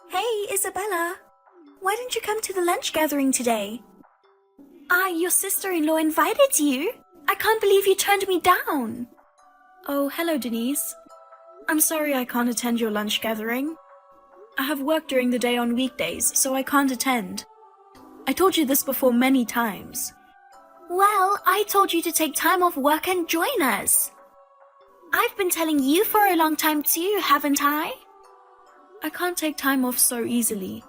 Hey, Isabella. Why didn't you come to the lunch gathering today? Your sister-in-law invited you. I can't believe you turned me down. Oh, hello, Denise. I'm sorry I can't attend your lunch gathering. I have work during the day on weekdays, so I can't attend. I told you this before many times. Well, I told you to take time off work and join us. I've been telling you for a long time too, haven't I? I can't take time off so easily.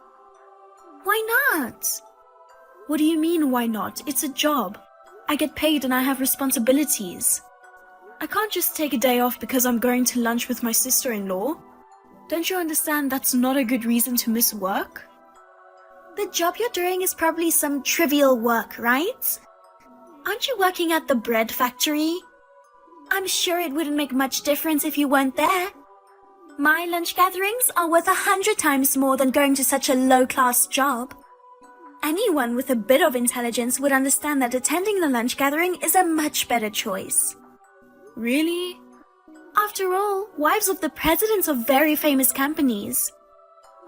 Why not? What do you mean, why not? It's a job. I get paid and I have responsibilities. I can't just take a day off because I'm going to lunch with my sister-in-law. Don't you understand that's not a good reason to miss work? The job you're doing is probably some trivial work, right? Aren't you working at the bread factory? I'm sure it wouldn't make much difference if you weren't there. My lunch gatherings are worth 100 times more than going to such a low-class job. Anyone with a bit of intelligence would understand that attending the lunch gathering is a much better choice. Really? After all, wives of the presidents of very famous companies,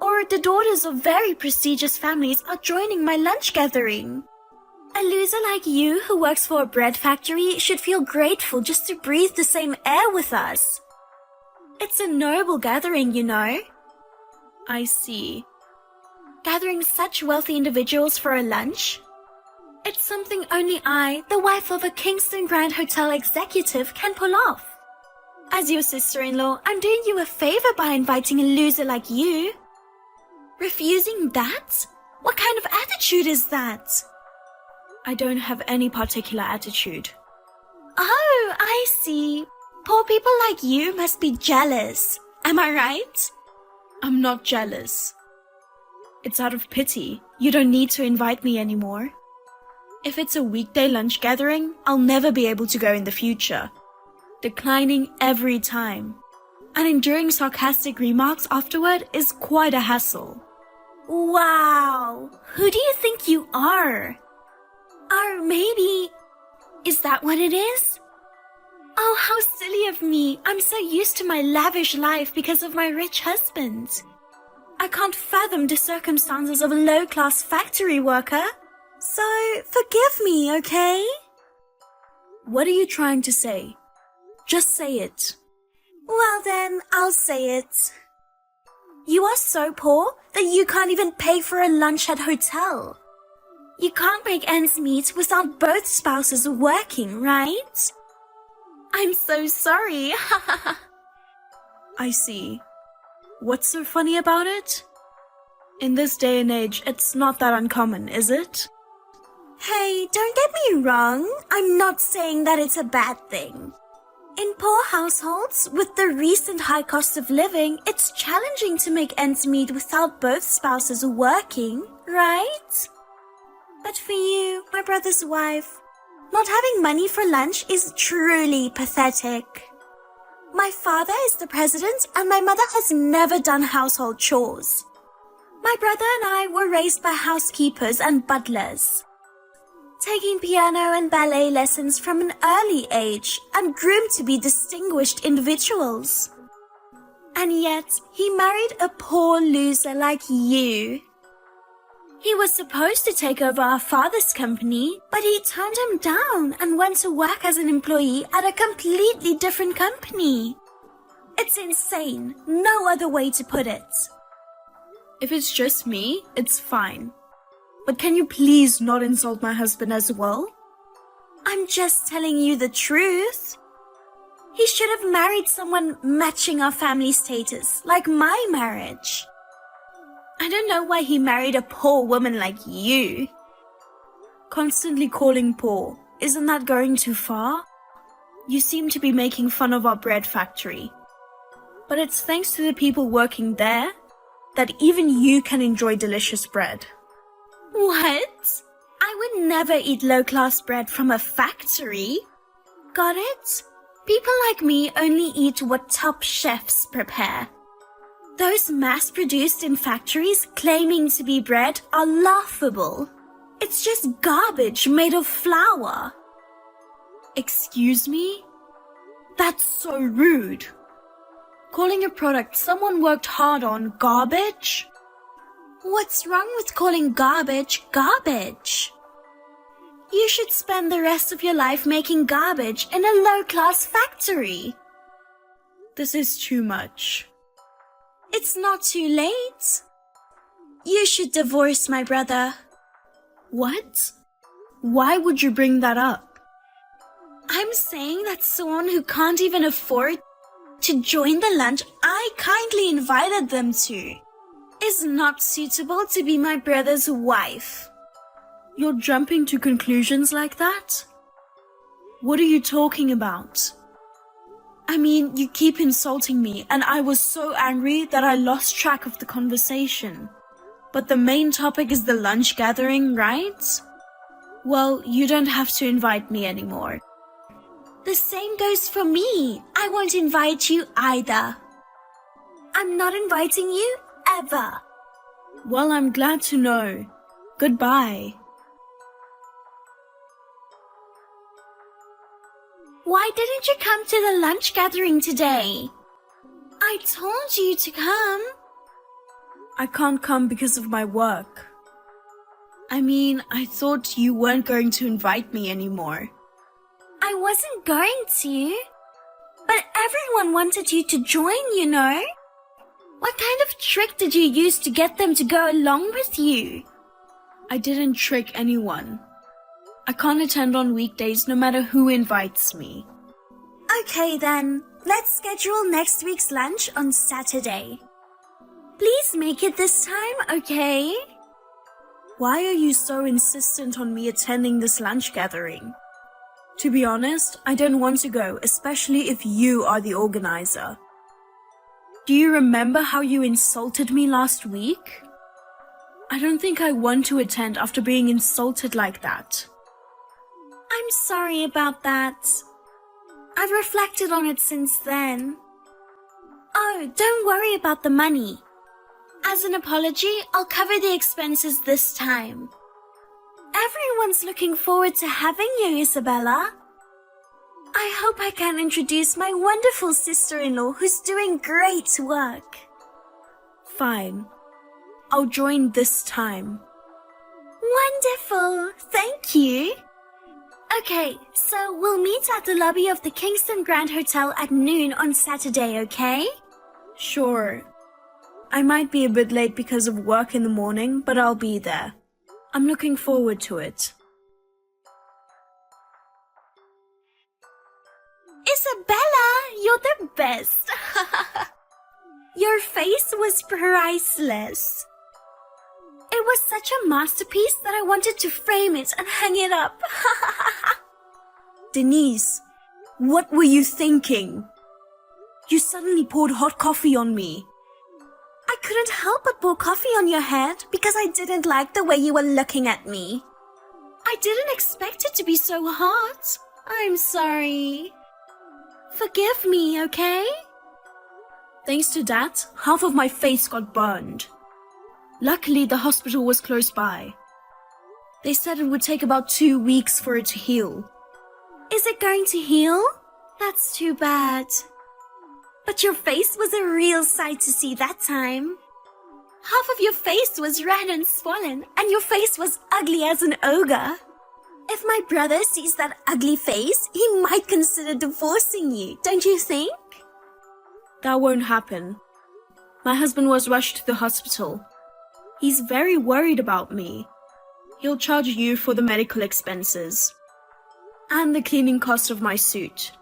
or the daughters of very prestigious families are joining my lunch gathering. A loser like you who works for a bread factory should feel grateful just to breathe the same air with us. It's a noble gathering, you know. I see. Gathering such wealthy individuals for a lunch? It's something only I, the wife of a Kingston Grand Hotel executive, can pull off. As your sister-in-law, I'm doing you a favor by inviting a loser like you. Refusing that? What kind of attitude is that? I don't have any particular attitude. Oh, I see. Poor people like you must be jealous. Am I right? I'm not jealous. It's out of pity. You don't need to invite me anymore. If it's a weekday lunch gathering, I'll never be able to go in the future. Declining every time. And enduring sarcastic remarks afterward is quite a hassle. Wow! Who do you think you are? Or maybe... is that what it is? Oh, how silly of me. I'm so used to my lavish life because of my rich husband. I can't fathom the circumstances of a low-class factory worker. So, forgive me, okay? What are you trying to say? Just say it. Well then, I'll say it. You are so poor that you can't even pay for a lunch at hotel. You can't make ends meet without both spouses working, right? I'm so sorry. I see. What's so funny about it? In this day and age, it's not that uncommon, is it? Hey, don't get me wrong. I'm not saying that it's a bad thing. In poor households, with the recent high cost of living, it's challenging to make ends meet without both spouses working, right? But for you, my brother's wife, not having money for lunch is truly pathetic. My father is the president and my mother has never done household chores. My brother and I were raised by housekeepers and butlers, taking piano and ballet lessons from an early age and groomed to be distinguished individuals. And yet, he married a poor loser like you. He was supposed to take over our father's company, but he turned him down and went to work as an employee at a completely different company. It's insane. No other way to put it. If it's just me, it's fine. But can you please not insult my husband as well? I'm just telling you the truth. He should have married someone matching our family status, like my marriage. I don't know why he married a poor woman like you. Constantly calling poor, isn't that going too far? You seem to be making fun of our bread factory. But it's thanks to the people working there that even you can enjoy delicious bread. What? I would never eat low-class bread from a factory. Got it? People like me only eat what top chefs prepare. Those mass-produced in factories claiming to be bread are laughable. It's just garbage made of flour. Excuse me? That's so rude. Calling a product someone worked hard on garbage? What's wrong with calling garbage garbage? You should spend the rest of your life making garbage in a low-class factory. This is too much. It's not too late. You should divorce my brother. What? Why would you bring that up? I'm saying that someone who can't even afford to join the lunch I kindly invited them to is not suitable to be my brother's wife. You're jumping to conclusions like that? What are you talking about? I mean, you keep insulting me, and I was so angry that I lost track of the conversation. But the main topic is the lunch gathering, right? Well, you don't have to invite me anymore. The same goes for me. I won't invite you either. I'm not inviting you ever. Well, I'm glad to know. Goodbye. Why didn't you come to the lunch gathering today? I told you to come. I can't come because of my work. I mean, I thought you weren't going to invite me anymore. I wasn't going to. But everyone wanted you to join, you know. What kind of trick did you use to get them to go along with you? I didn't trick anyone. I can't attend on weekdays no matter who invites me. Okay then, let's schedule next week's lunch on Saturday. Please make it this time, okay? Why are you so insistent on me attending this lunch gathering? To be honest, I don't want to go, especially if you are the organizer. Do you remember how you insulted me last week? I don't think I want to attend after being insulted like that. I'm sorry about that. I've reflected on it since then. Oh, don't worry about the money. As an apology, I'll cover the expenses this time. Everyone's looking forward to having you, Isabella. I hope I can introduce my wonderful sister-in-law who's doing great work. Fine. I'll join this time. Wonderful. Thank you. Okay, so we'll meet at the lobby of the Kingston Grand Hotel at noon on Saturday, okay? Sure. I might be a bit late because of work in the morning, but I'll be there. I'm looking forward to it. Isabella, you're the best. Your face was priceless. It was such a masterpiece that I wanted to frame it and hang it up. Denise, what were you thinking? You suddenly poured hot coffee on me. I couldn't help but pour coffee on your head because I didn't like the way you were looking at me. I didn't expect it to be so hot. I'm sorry. Forgive me, okay? Thanks to that, half of my face got burned. Luckily, the hospital was close by. They said it would take about 2 weeks for it to heal. Is it going to heal? That's too bad. But your face was a real sight to see that time. Half of your face was red and swollen, and your face was ugly as an ogre. If my brother sees that ugly face, he might consider divorcing you, don't you think? That won't happen. My husband was rushed to the hospital. He's very worried about me. He'll charge you for the medical expenses and the cleaning cost of my suit.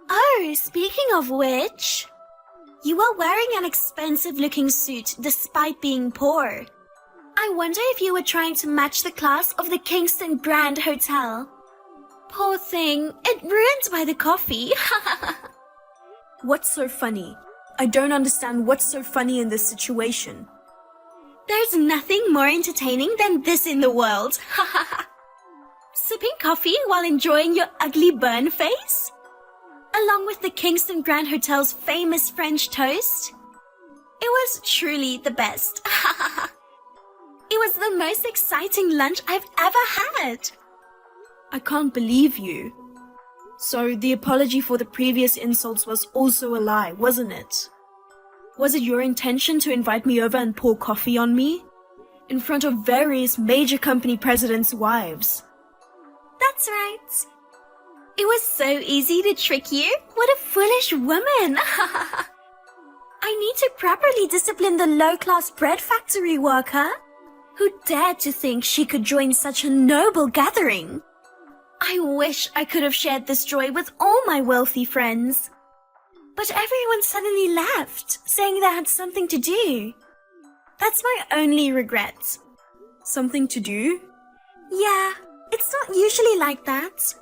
Oh, speaking of which, you are wearing an expensive-looking suit despite being poor. I wonder if you were trying to match the class of the Kingston Grand Hotel. Poor thing, it ruined by the coffee. What's so funny? I don't understand what's so funny in this situation. There's nothing more entertaining than this in the world. Sipping coffee while enjoying your ugly burn face? Along with the Kingston Grand Hotel's famous French toast? It was truly the best. It was the most exciting lunch I've ever had. I can't believe you. So the apology for the previous insults was also a lie, wasn't it? Was it your intention to invite me over and pour coffee on me? in front of various major company presidents' wives. That's right. It was so easy to trick you. What a foolish woman. I need to properly discipline the low-class bread factory worker who dared to think she could join such a noble gathering. I wish I could have shared this joy with all my wealthy friends. But everyone suddenly left, saying they had something to do. That's my only regret. Something to do? Yeah, it's not usually like that.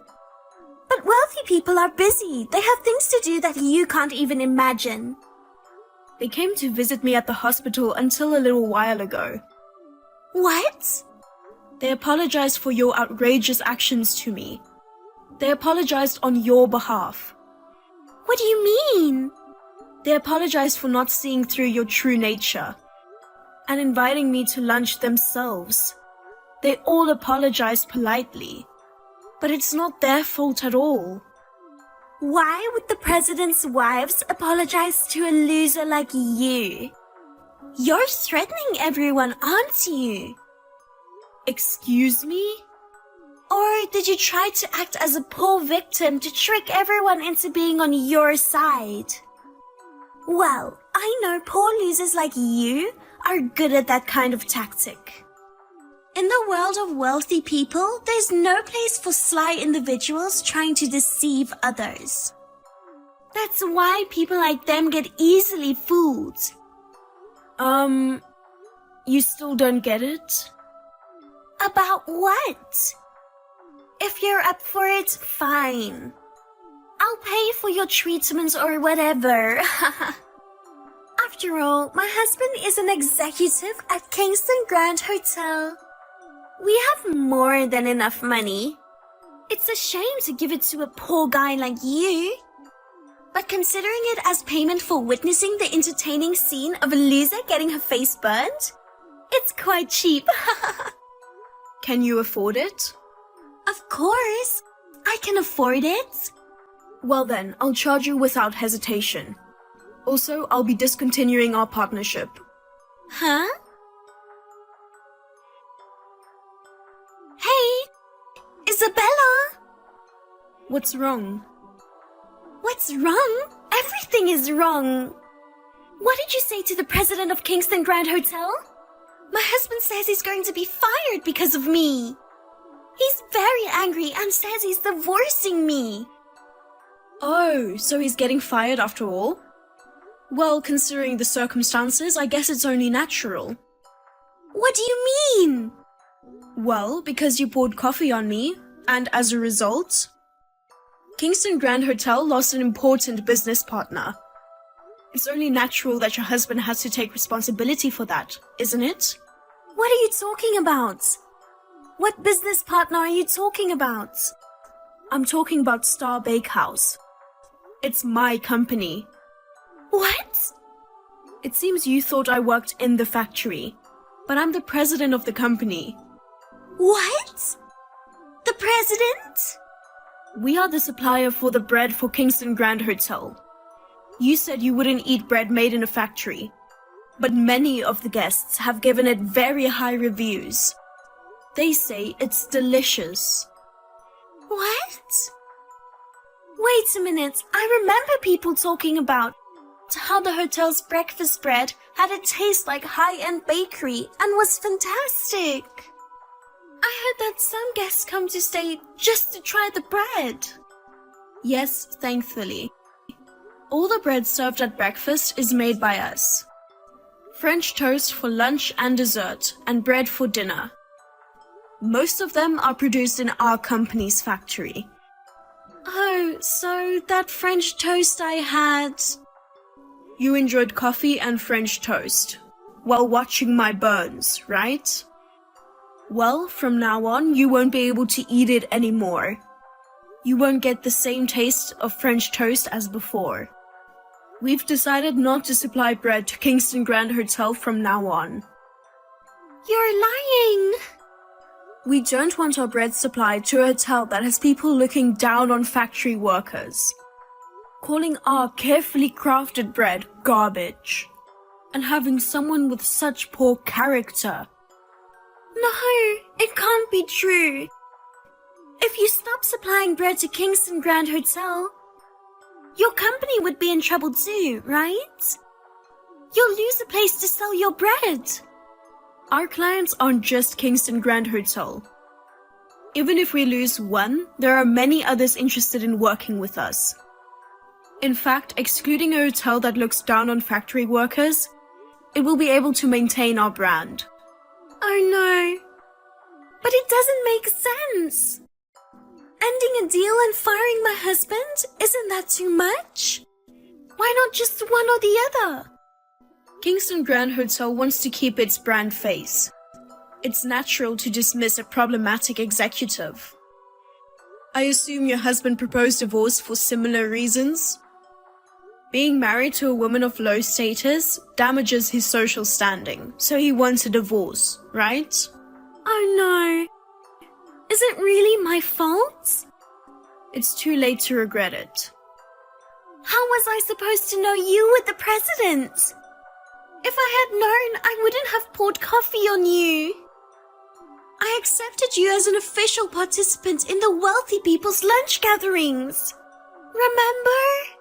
But wealthy people are busy. They have things to do that you can't even imagine. They came to visit me at the hospital until a little while ago. What? They apologized for your outrageous actions to me. They apologized on your behalf. What do you mean? They apologized for not seeing through your true nature and inviting me to lunch themselves. They all apologized politely, but it's not their fault at all. Why would the president's wives apologize to a loser like you? You're threatening everyone, aren't you? Excuse me? Or did you try to act as a poor victim to trick everyone into being on your side? Well, I know poor losers like you are good at that kind of tactic. In the world of wealthy people, there's no place for sly individuals trying to deceive others. That's why people like them get easily fooled. You still don't get it? About what? If you're up for it, fine. I'll pay for your treatment or whatever. After all, my husband is an executive at Kingston Grand Hotel. We have more than enough money. It's a shame to give it to a poor guy like you. But considering it as payment for witnessing the entertaining scene of a loser getting her face burnt, it's quite cheap. Can you afford it? Of course, I can afford it. Well then, I'll charge you without hesitation. Also, I'll be discontinuing our partnership. Huh? Hey, Isabella! What's wrong? What's wrong? Everything is wrong. What did you say to the president of Kingston Grand Hotel? My husband says he's going to be fired because of me. He's very angry and says he's divorcing me. Oh, so he's getting fired after all? Well, considering the circumstances, I guess it's only natural. What do you mean? Well, because you poured coffee on me, and as a result, Kingston Grand Hotel lost an important business partner. It's only natural that your husband has to take responsibility for that, isn't it? What are you talking about? What business partner are you talking about? I'm talking about Star Bakehouse. It's my company. What? It seems you thought I worked in the factory, but I'm the president of the company. What? The president? We are the supplier for the bread for Kingston Grand Hotel. You said you wouldn't eat bread made in a factory, but many of the guests have given it very high reviews. They say it's delicious. What? Wait a minute, I remember people talking about how the hotel's breakfast bread had a taste like high-end bakery and was fantastic. I heard that some guests come to stay just to try the bread. Yes, thankfully. All the bread served at breakfast is made by us. French toast for lunch and dessert, and bread for dinner. Most of them are produced in our company's factory. Oh, so that French toast I had... You enjoyed coffee and French toast while watching my burns, right? Well, from now on, you won't be able to eat it anymore. You won't get the same taste of French toast as before. We've decided not to supply bread to Kingston Grand Hotel from now on. You're lying! We don't want our bread supplied to a hotel that has people looking down on factory workers, calling our carefully crafted bread garbage, and having someone with such poor character No, it can't be true. If you stop supplying bread to Kingston Grand Hotel, your company would be in trouble too, right? You'll lose a place to sell your bread. Our clients aren't just Kingston Grand Hotel. Even if we lose one, there are many others interested in working with us. In fact, excluding a hotel that looks down on factory workers, it will be able to maintain our brand. Oh no. But it doesn't make sense. Ending a deal and firing my husband, isn't that too much? Why not just one or the other? Kingston Grand Hotel wants to keep its brand face. It's natural to dismiss a problematic executive. I assume your husband proposed divorce for similar reasons? Being married to a woman of low status damages his social standing, so he wants a divorce, right? Oh no. Is it really my fault? It's too late to regret it. How was I supposed to know you were the president? If I had known, I wouldn't have poured coffee on you. I accepted you as an official participant in the wealthy people's lunch gatherings. Remember?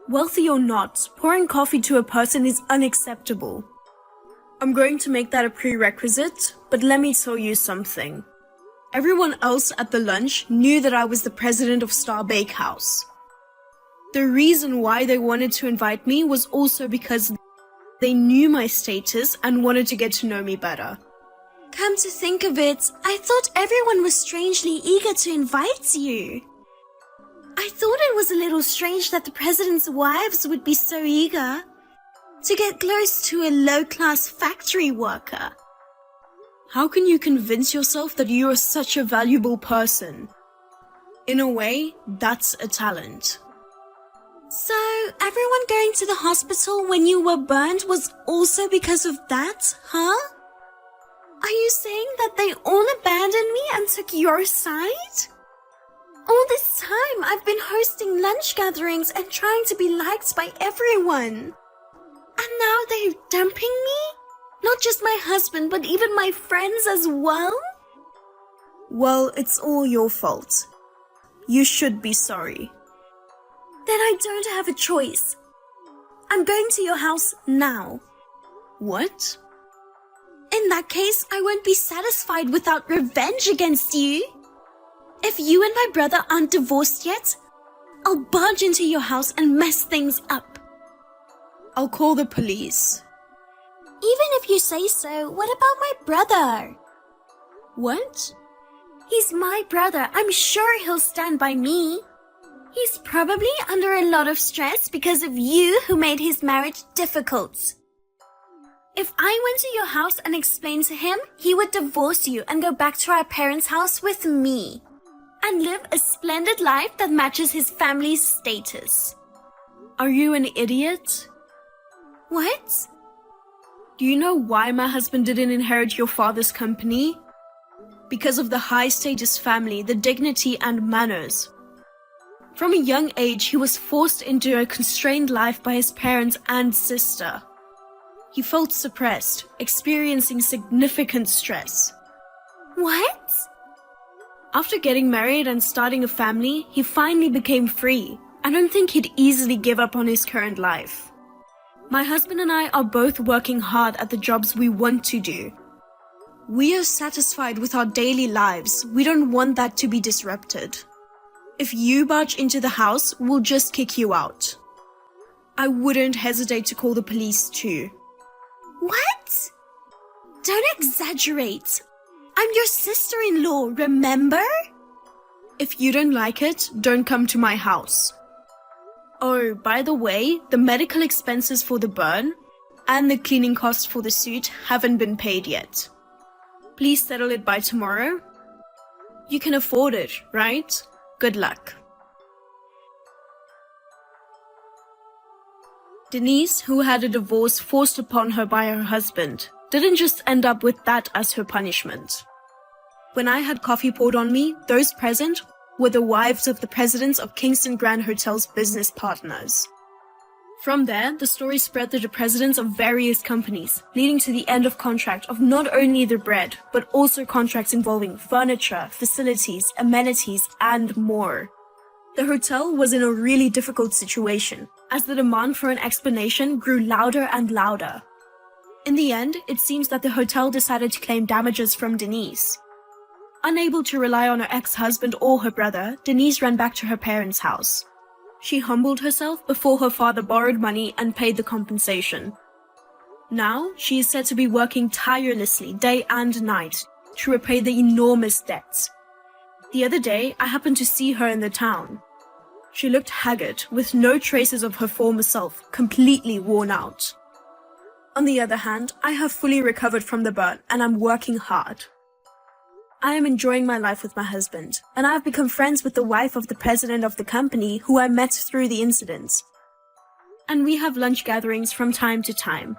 Wealthy or not, pouring coffee to a person is unacceptable. I'm going to make that a prerequisite, but let me tell you something. Everyone else at the lunch knew that I was the president of Star Bakehouse. The reason why they wanted to invite me was also because they knew my status and wanted to get to know me better. Come to think of it, I thought everyone was strangely eager to invite you. I thought it was a little strange that the president's wives would be so eager to get close to a low-class factory worker. How can you convince yourself that you are such a valuable person? In a way, that's a talent. So, everyone going to the hospital when you were burned was also because of that, huh? Are you saying that they all abandoned me and took your side? All this time, I've been hosting lunch gatherings and trying to be liked by everyone. And now they're dumping me? Not just my husband, but even my friends as well? Well, it's all your fault. You should be sorry. Then I don't have a choice. I'm going to your house now. What? In that case, I won't be satisfied without revenge against you. If you and my brother aren't divorced yet, I'll barge into your house and mess things up. I'll call the police. Even if you say so, what about my brother? What? He's my brother. I'm sure he'll stand by me. He's probably under a lot of stress because of you who made his marriage difficult. If I went to your house and explained to him, he would divorce you and go back to our parents' house with me and live a splendid life that matches his family's status. Are you an idiot? What? Do you know why my husband didn't inherit your father's company? Because of the high status family, the dignity and manners. From a young age, he was forced into a constrained life by his parents and sister. He felt suppressed, experiencing significant stress. What? After getting married and starting a family, he finally became free. I don't think he'd easily give up on his current life. My husband and I are both working hard at the jobs we want to do. We are satisfied with our daily lives. We don't want that to be disrupted. If you barge into the house, we'll just kick you out. I wouldn't hesitate to call the police too. What? Don't exaggerate. I'm your sister-in-law, remember? If you don't like it, don't come to my house. Oh, by the way, the medical expenses for the burn and the cleaning costs for the suit haven't been paid yet. Please settle it by tomorrow. You can afford it, right? Good luck. Denise, who had a divorce forced upon her by her husband, didn't just end up with that as her punishment. When I had coffee poured on me, those present were the wives of the presidents of Kingston Grand Hotel's business partners. From there, the story spread to the presidents of various companies, leading to the end of contract of not only the bread, but also contracts involving furniture, facilities, amenities, and more. The hotel was in a really difficult situation, as the demand for an explanation grew louder and louder. In the end, it seems that the hotel decided to claim damages from Denise. Unable to rely on her ex-husband or her brother, Denise ran back to her parents' house. She humbled herself before her father borrowed money and paid the compensation. Now, she is said to be working tirelessly day and night to repay the enormous debts. The other day, I happened to see her in the town. She looked haggard, with no traces of her former self, completely worn out. On the other hand, I have fully recovered from the burn and I'm working hard. I am enjoying my life with my husband, and I have become friends with the wife of the president of the company who I met through the incident. And we have lunch gatherings from time to time.